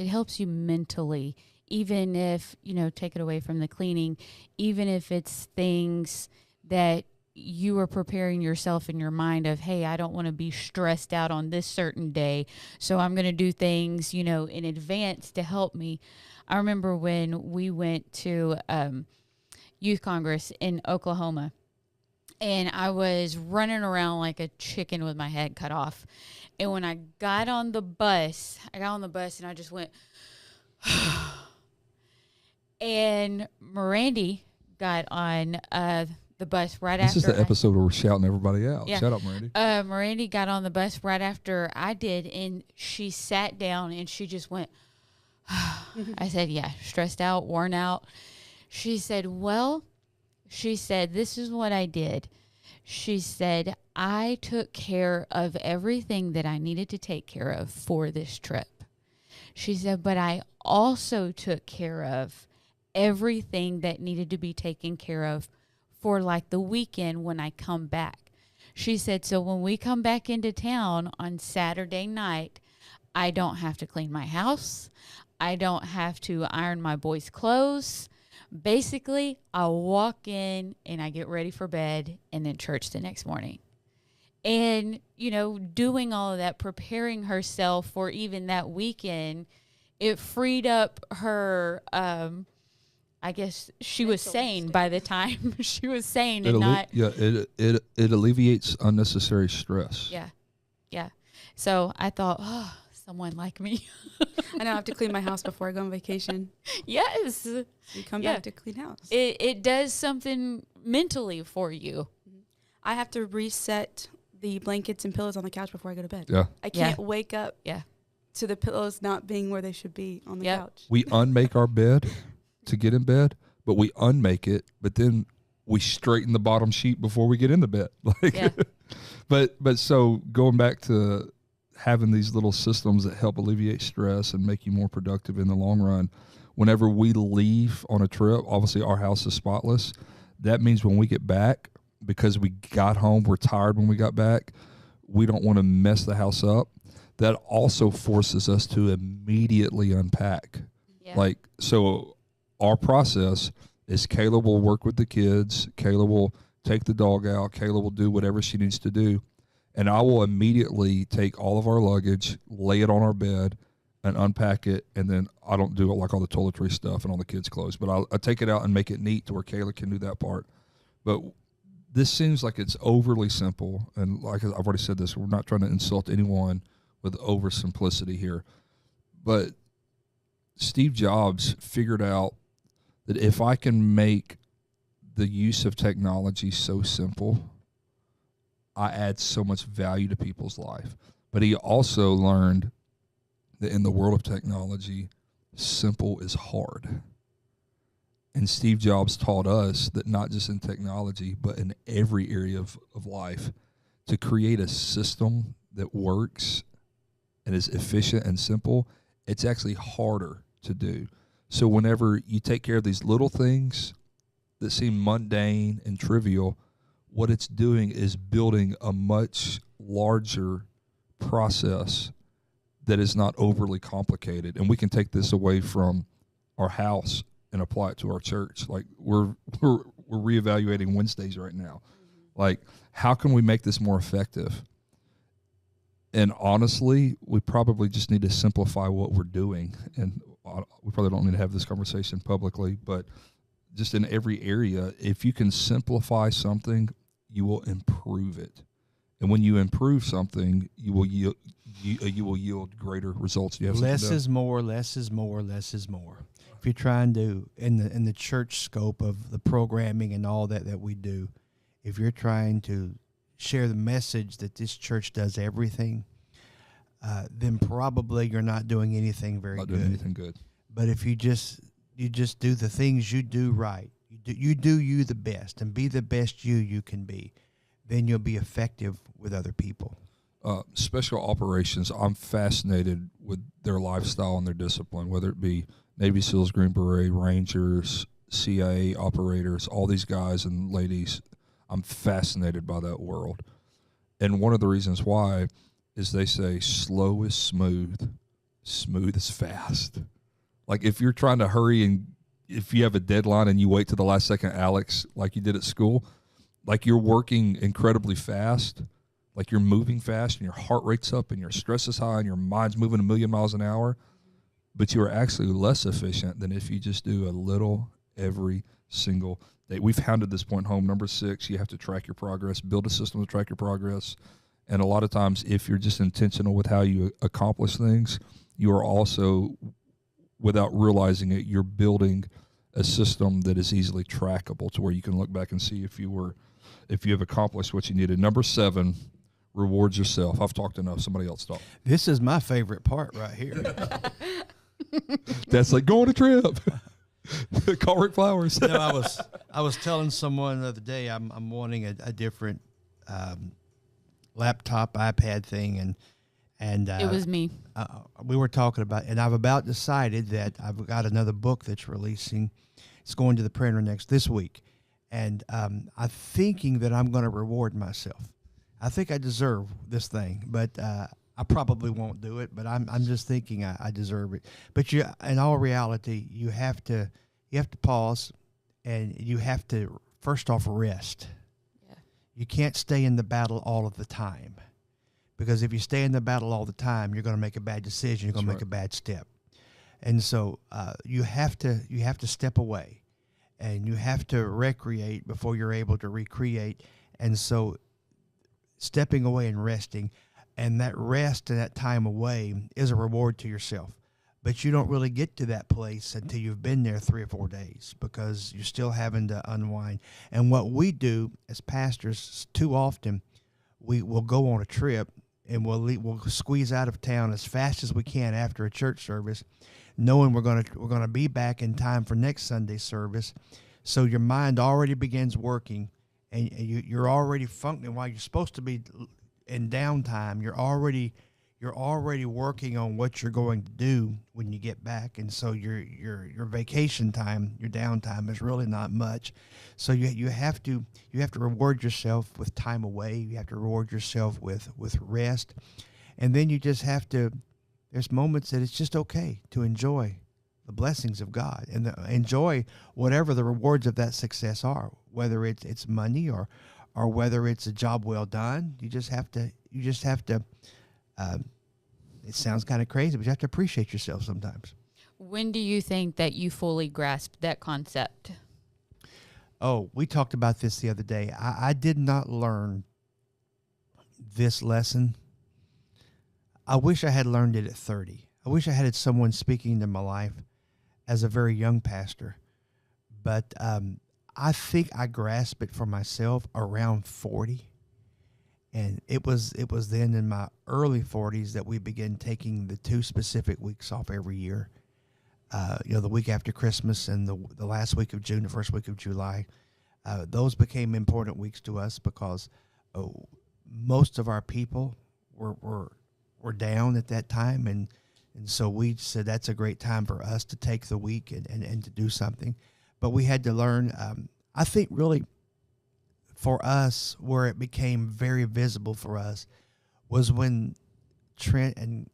[SPEAKER 2] mentally, even if, take it away from the cleaning, even if it's things that you are preparing yourself in your mind of, hey, I don't want to be stressed out on this certain day, so I'm going to do things, in advance to help me. I remember when we went to Youth Congress in Oklahoma, and I was running around like a chicken with my head cut off. And when I got on the bus and I just went, And Mirandy got on the bus right
[SPEAKER 3] This
[SPEAKER 2] after.
[SPEAKER 3] is the episode where we're shouting everybody out.
[SPEAKER 2] Yeah.
[SPEAKER 3] Shout out, Mirandy.
[SPEAKER 2] Mirandy got on the bus right after I did, and she sat down and she just went, I said, yeah, stressed out, worn out. She said, well, she said, this is what I did. She said, I took care of everything that I needed to take care of for this trip. She said, but I also took care of everything that needed to be taken care of for like the weekend when I come back. She said, so when we come back into town on Saturday night, I don't have to clean my house. I don't have to iron my boys' clothes. Basically, I walk in and I get ready for bed and then church the next morning. And, you know, doing all of that, preparing herself for even that weekend, it freed up her, I guess she was sane by the time she was sane and not.
[SPEAKER 3] Yeah, it alleviates unnecessary stress.
[SPEAKER 2] Yeah. Yeah. So I thought, oh, someone like me.
[SPEAKER 1] I don't have to clean my house before I go on vacation.
[SPEAKER 2] Yes.
[SPEAKER 1] You come back to clean house.
[SPEAKER 2] It does something mentally for you.
[SPEAKER 1] I have to reset the blankets and pillows on the couch before I go to bed.
[SPEAKER 3] Yeah.
[SPEAKER 1] I can't wake up
[SPEAKER 2] Yeah.
[SPEAKER 1] to the pillows not being where they should be on the couch.
[SPEAKER 3] We unmake our bed to get in bed, but we unmake it, but then we straighten the bottom sheet before we get in the bed. Like,
[SPEAKER 2] Yeah.
[SPEAKER 3] but so going back to having these little systems that help alleviate stress and make you more productive in the long run. Whenever we leave on a trip, obviously our house is spotless. That means when we get back, because we got home, we're tired when we got back, we don't want to mess the house up. That also forces us to immediately unpack.
[SPEAKER 2] Yeah.
[SPEAKER 3] Like, so our process is Kayla will work with the kids. Kayla will take the dog out. Kayla will do whatever she needs to do. And I will immediately take all of our luggage, lay it on our bed, and unpack it. And then I don't do it like all the toiletry stuff and all the kids' clothes, but I take it out and make it neat to where Kayla can do that part. But this seems like it's overly simple. And like I've already said this, we're not trying to insult anyone with oversimplicity here. But Steve Jobs figured out that if I can make the use of technology so simple, I add so much value to people's life. But he also learned that in the world of technology, simple is hard. And Steve Jobs taught us that not just in technology, but in every area of life, to create a system that works and is efficient and simple, it's actually harder to do. So whenever you take care of these little things that seem mundane and trivial, what it's doing is building a much larger process that is not overly complicated. And we can take this away from our house and apply it to our church. Like we're reevaluating Wednesdays right now. Like, how can we make this more effective? And honestly, we probably just need to simplify what we're doing. And we probably don't need to have this conversation publicly, but just in every area, if you can simplify something, you will improve it. And when you improve something, you will yield greater results. You have
[SPEAKER 4] less is more, less is more, less is more. If you're trying to, in the church scope of the programming and all that we do, if you're trying to share the message that this church does everything, then probably you're not doing anything very good.
[SPEAKER 3] Not doing anything good.
[SPEAKER 4] But if you just do the things you do right, you do you the best and be the best you can be, then you'll be effective with other people.
[SPEAKER 3] Special operations, I'm fascinated with their lifestyle and their discipline, whether it be Navy SEALs, Green Beret, Rangers, CIA operators, all these guys and ladies. I'm fascinated by that world. And one of the reasons why is they say slow is smooth, smooth is fast. Like if you're trying to hurry and if you have a deadline and you wait to the last second, Alex, like you did at school, like you're working incredibly fast, like you're moving fast and your heart rate's up and your stress is high and your mind's moving 1,000,000 miles an hour, but you are actually less efficient than if you just do a little every single day. We've hounded this point home. Number 6, you have to track your progress, build a system to track your progress. And a lot of times, if you're just intentional with how you accomplish things, you are also, without realizing it, you're building a system that is easily trackable to where you can look back and see if you have accomplished what you needed. Number 7, rewards yourself. I've talked enough. Somebody else talk.
[SPEAKER 4] This is my favorite part right here.
[SPEAKER 3] That's like go on a trip. Call Rick Flowers.
[SPEAKER 4] I was telling someone the other day I'm wanting a different laptop, iPad thing, and
[SPEAKER 2] It was me.
[SPEAKER 4] we were talking about, and I've about decided that I've got another book that's releasing. It's going to the printer this week, and I'm thinking that I'm going to reward myself. I think I deserve this thing, but I probably won't do it. But I'm just thinking I deserve it. But in all reality, you have to pause, and you have to first off rest.
[SPEAKER 2] Yeah.
[SPEAKER 4] You can't stay in the battle all of the time, because if you stay in the battle all the time, you're going to make a bad decision. You're going to make a bad step, and so you have to step away, and you have to recreate before you're able to recreate. And so, stepping away and resting, and that rest and that time away is a reward to yourself. But you don't really get to that place until you've been there 3 or 4 days, because you're still having to unwind. And what we do as pastors, too often, we will go on a trip and we'll squeeze out of town as fast as we can after a church service, knowing we're gonna be back in time for next Sunday service. So your mind already begins working, and you're already functioning while you're supposed to be in downtime. You're already working on what you're going to do when you get back, and so your vacation time, your downtime is really not much. So you have to reward yourself with time away. You have to reward yourself with rest, and then you just have to. There's moments that it's just okay to enjoy the blessings of God and enjoy whatever the rewards of that success are, whether it's money or whether it's a job well done. You just have to. It sounds kind of crazy, but you have to appreciate yourself sometimes.
[SPEAKER 2] When do you think that you fully grasped that concept?
[SPEAKER 4] Oh, we talked about this the other day. I did not learn this lesson. I wish I had learned it at 30. I wish I had someone speaking into my life as a very young pastor. But I think I grasped it for myself around 40. And it was then in my early 40s that we began taking the 2 specific weeks off every year. The week after Christmas and the last week of June, the first week of July. Those became important weeks to us because most of our people were down at that time. And so we said that's a great time for us to take the week and to do something. But we had to learn, I think really, for us, where it became very visible for us was when Trent and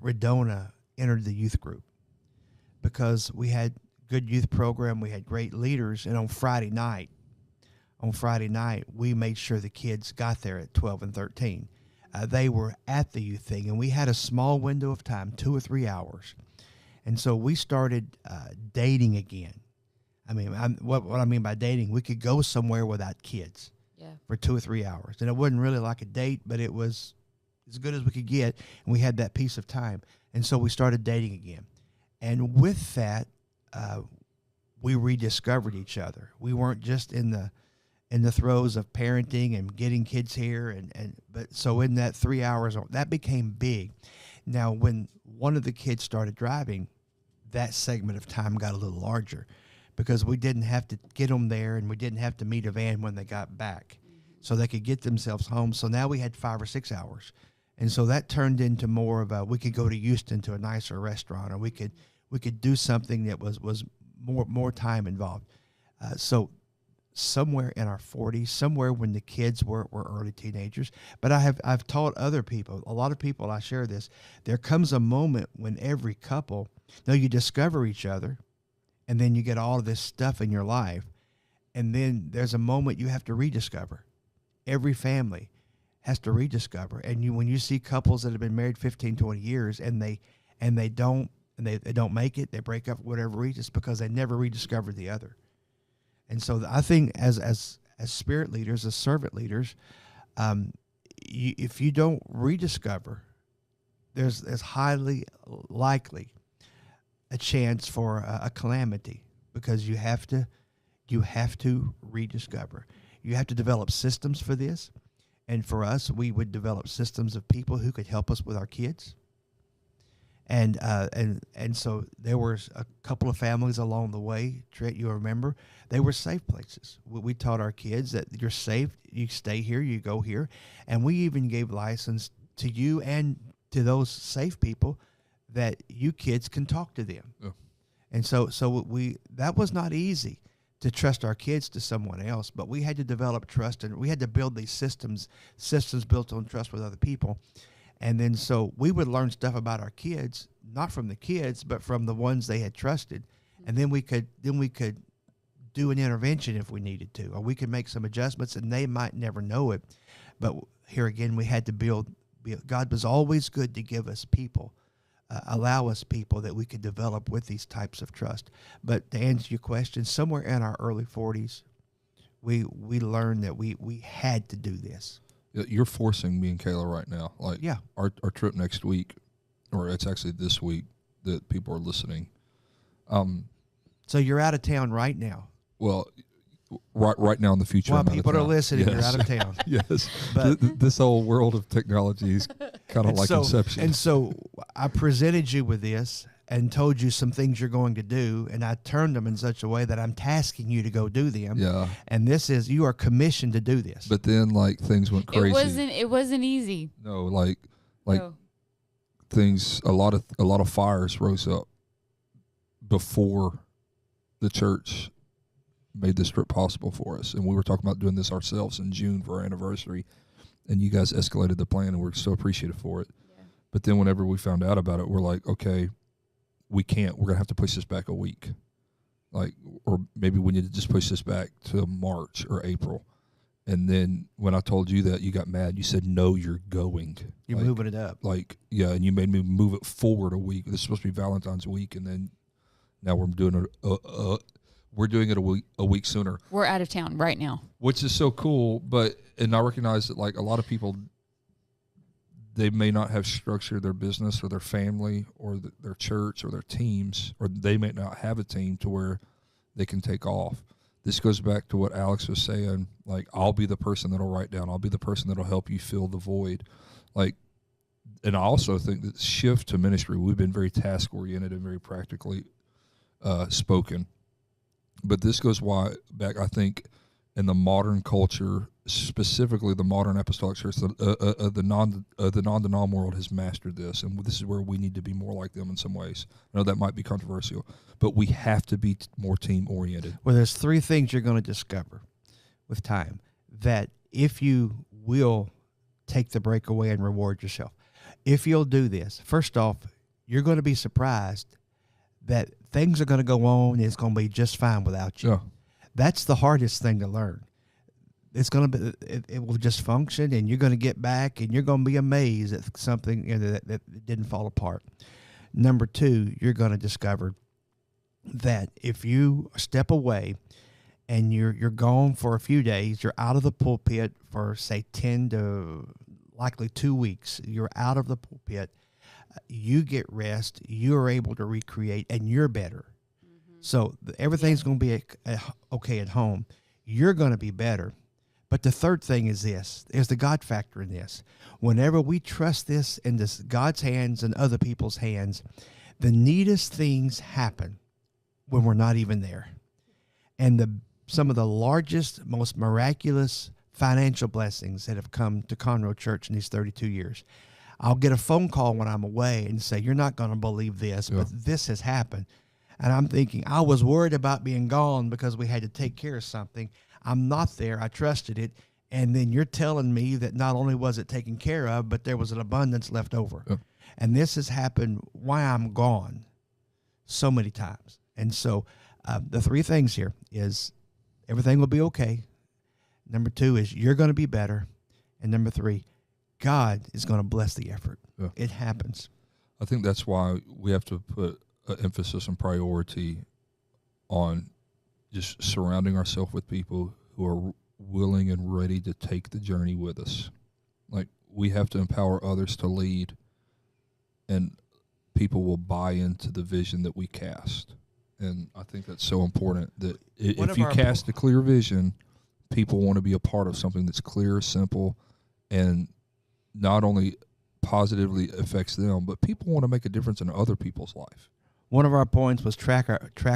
[SPEAKER 4] Redona entered the youth group, because we had good youth program, we had great leaders, and on Friday night, we made sure the kids got there at 12 and 13. They were at the youth thing, and we had a small window of time, 2 or 3 hours, and so we started dating again. I mean, what I mean by dating, we could go somewhere without kids for 2 or 3 hours. And it wasn't really like a date, but it was as good as we could get, and we had that piece of time. And so we started dating again. And with that, we rediscovered each other. We weren't just in the throes of parenting and getting kids here, but so in that 3 hours, that became big. Now, when one of the kids started driving, that segment of time got a little larger, because we didn't have to get them there, and we didn't have to meet a van when they got back, so they could get themselves home. So now we had 5 or 6 hours, and so that turned into more of we could go to Houston to a nicer restaurant, or we could do something that was more time involved. So somewhere in our 40s, somewhere when the kids were early teenagers. But I've taught other people, a lot of people, I share this. There comes a moment when every couple, you discover each other, and then you get all of this stuff in your life, and then there's a moment you have to rediscover. Every family has to rediscover. And when you see couples that have been married 15, 20 years and they don't make it, they break up for whatever reason, it's because they never rediscovered the other. And so I think as spirit leaders, as servant leaders, if you don't rediscover, there's highly likely a chance for a calamity. because you have to rediscover. You have to develop systems for this. And for us, we would develop systems of people who could help us with our kids. And so there was a couple of families along the way, Trent, you remember, they were safe places. We taught our kids that you're safe, you stay here, you go here. And we even gave license to you and to those safe people that you kids can talk to them.
[SPEAKER 3] Yeah.
[SPEAKER 4] And so that was not easy to trust our kids to someone else, but we had to develop trust, and we had to build these systems built on trust with other people. And then so we would learn stuff about our kids, not from the kids, but from the ones they had trusted. And then we could do an intervention if we needed to, or we could make some adjustments, and they might never know it. But here again, we had to build. God was always good to give us people, allow us people that we could develop with these types of trust. But to answer your question, somewhere in our early 40s, we learned that we had to do this.
[SPEAKER 3] You're forcing me and Kayla right now. Like,
[SPEAKER 4] Yeah.
[SPEAKER 3] our trip next week, or it's actually this week that people are listening.
[SPEAKER 4] So you're out of town right now.
[SPEAKER 3] Well, right now in the future.
[SPEAKER 4] While
[SPEAKER 3] I'm out of
[SPEAKER 4] people are
[SPEAKER 3] town.
[SPEAKER 4] listening, you're
[SPEAKER 3] Yes.
[SPEAKER 4] out of town.
[SPEAKER 3] Yes.
[SPEAKER 4] But-
[SPEAKER 3] This whole world of technology is kind of
[SPEAKER 4] And
[SPEAKER 3] like
[SPEAKER 4] so,
[SPEAKER 3] Inception.
[SPEAKER 4] And so I presented you with this and told you some things you're going to do, and I turned them in such a way that I'm tasking you to go do them.
[SPEAKER 3] yeah.
[SPEAKER 4] And you are commissioned to do this.
[SPEAKER 3] But then, like, things went crazy.
[SPEAKER 2] It wasn't easy.
[SPEAKER 3] No, like
[SPEAKER 2] No.
[SPEAKER 3] things. A lot of fires rose up before the church made this trip possible for us, and we were talking about doing this ourselves in June for our anniversary, and you guys escalated the plan, and we're so appreciative for it.
[SPEAKER 2] Yeah.
[SPEAKER 3] But then whenever we found out about it, we're like, okay, we can't. We're gonna have to push this back a week, like, or maybe we need to just push this back to March or April. And then when I told you that, you got mad. You said, "No, you're going.
[SPEAKER 4] You're
[SPEAKER 3] Like-
[SPEAKER 4] moving it up.
[SPEAKER 3] Like, yeah," and you made me move it forward a week. This is supposed to be Valentine's week, and then now we're doing it. We're doing it a week sooner,
[SPEAKER 2] We're out of town right now.
[SPEAKER 3] which is so cool. And I recognize that, like, a lot of people, they may not have structured their business or their family or their church or their teams, or they may not have a team to where they can take off. This goes back to what Alex was saying. Like, I'll be the person that'll write down. I'll be the person that'll help you fill the void. Like, and I also think that shift to ministry, we've been very task oriented and very practically spoken. But this goes back, I think, in the modern culture, specifically the modern apostolic church, the non-denom world has mastered this, and this is where we need to be more like them in some ways. I know that might be controversial, but we have to be more team-oriented.
[SPEAKER 4] Well, there's three things you're going to discover with time that if you will take the break away and reward yourself, if you'll do this, first off, you're going to be surprised that things are going to go on and it's going to be just fine without you.
[SPEAKER 3] Yeah.
[SPEAKER 4] That's the hardest thing to learn. It's going to be, it will just function, and you're going to get back, and you're going to be amazed at something that didn't fall apart. Number two, you're going to discover that if you step away and you're gone for a few days, you're out of the pulpit for, say, 10 to likely 2 weeks, you're out of the pulpit, you get rest, you're able to recreate, and you're better. So everything's going to be okay at home. You're going to be better. But the third thing is this. There's the God factor in this. Whenever we trust this in God's hands and other people's hands, the neatest things happen when we're not even there. And some of the largest, most miraculous financial blessings that have come to Conroe Church in these 32 years. I'll get a phone call when I'm away and say, "You're not going to believe this, but this has happened." And I'm thinking, I was worried about being gone because we had to take care of something. I'm not there. I trusted it. And then you're telling me that not only was it taken care of, but there was an abundance left over.
[SPEAKER 3] Yeah.
[SPEAKER 4] And this has happened while I'm gone so many times. And so the three things here is everything will be okay. Number two is you're going to be better. And number three, God is going to bless the effort.
[SPEAKER 3] Yeah.
[SPEAKER 4] It happens.
[SPEAKER 3] I think that's why we have to put an emphasis and priority on just surrounding ourselves with people who are willing and ready to take the journey with us. Like, we have to empower others to lead, and people will buy into the vision that we cast. And I think that's so important that
[SPEAKER 4] One
[SPEAKER 3] if
[SPEAKER 4] of
[SPEAKER 3] you
[SPEAKER 4] our-
[SPEAKER 3] cast a clear vision, people want to be a part of something that's clear, simple, and not only positively affects them, but people want to make a difference in other people's life.
[SPEAKER 4] One of our points was track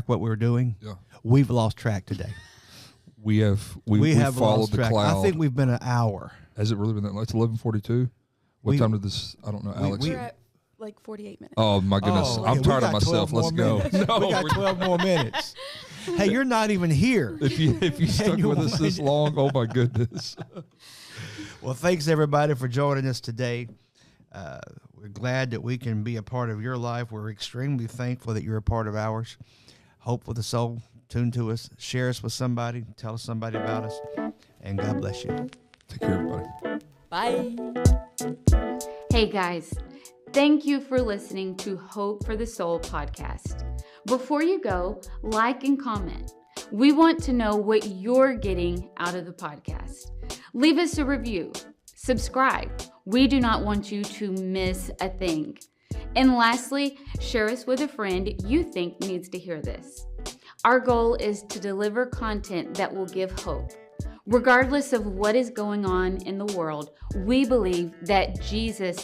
[SPEAKER 4] what we were doing.
[SPEAKER 3] Yeah.
[SPEAKER 4] We've lost track today.
[SPEAKER 3] We have
[SPEAKER 4] have
[SPEAKER 3] followed
[SPEAKER 4] lost
[SPEAKER 3] the
[SPEAKER 4] track.
[SPEAKER 3] cloud.
[SPEAKER 4] I think we've been an hour.
[SPEAKER 3] Has it really been that? It's 11:42. What
[SPEAKER 4] We-
[SPEAKER 3] time did this? I don't know, Alex.
[SPEAKER 1] We're at like 48 minutes.
[SPEAKER 3] Oh my goodness!
[SPEAKER 4] Oh,
[SPEAKER 3] I'm
[SPEAKER 4] okay,
[SPEAKER 3] tired
[SPEAKER 4] we
[SPEAKER 3] of
[SPEAKER 4] got
[SPEAKER 3] myself.
[SPEAKER 4] 12
[SPEAKER 3] Let's
[SPEAKER 4] more
[SPEAKER 3] go.
[SPEAKER 4] minutes.
[SPEAKER 3] No,
[SPEAKER 4] we got
[SPEAKER 3] we're-
[SPEAKER 4] 12 more minutes. Hey, you're not even here.
[SPEAKER 3] if you stuck
[SPEAKER 4] you
[SPEAKER 3] with us this long, oh my goodness.
[SPEAKER 4] Well, thanks everybody for joining us today. We're glad that we can be a part of your life. We're extremely thankful that you're a part of ours. Hope with the soul, tune to us, share us with somebody, tell us somebody about us, and God bless you.
[SPEAKER 3] Take care, everybody.
[SPEAKER 2] Bye.
[SPEAKER 5] Hey guys, thank you for listening to Hope for the Soul podcast. Before you go, like and comment. We want to know what you're getting out of the podcast. Leave us a review. Subscribe. We do not want you to miss a thing. And lastly, share us with a friend you think needs to hear this. Our goal is to deliver content that will give hope. Regardless of what is going on in the world, we believe that Jesus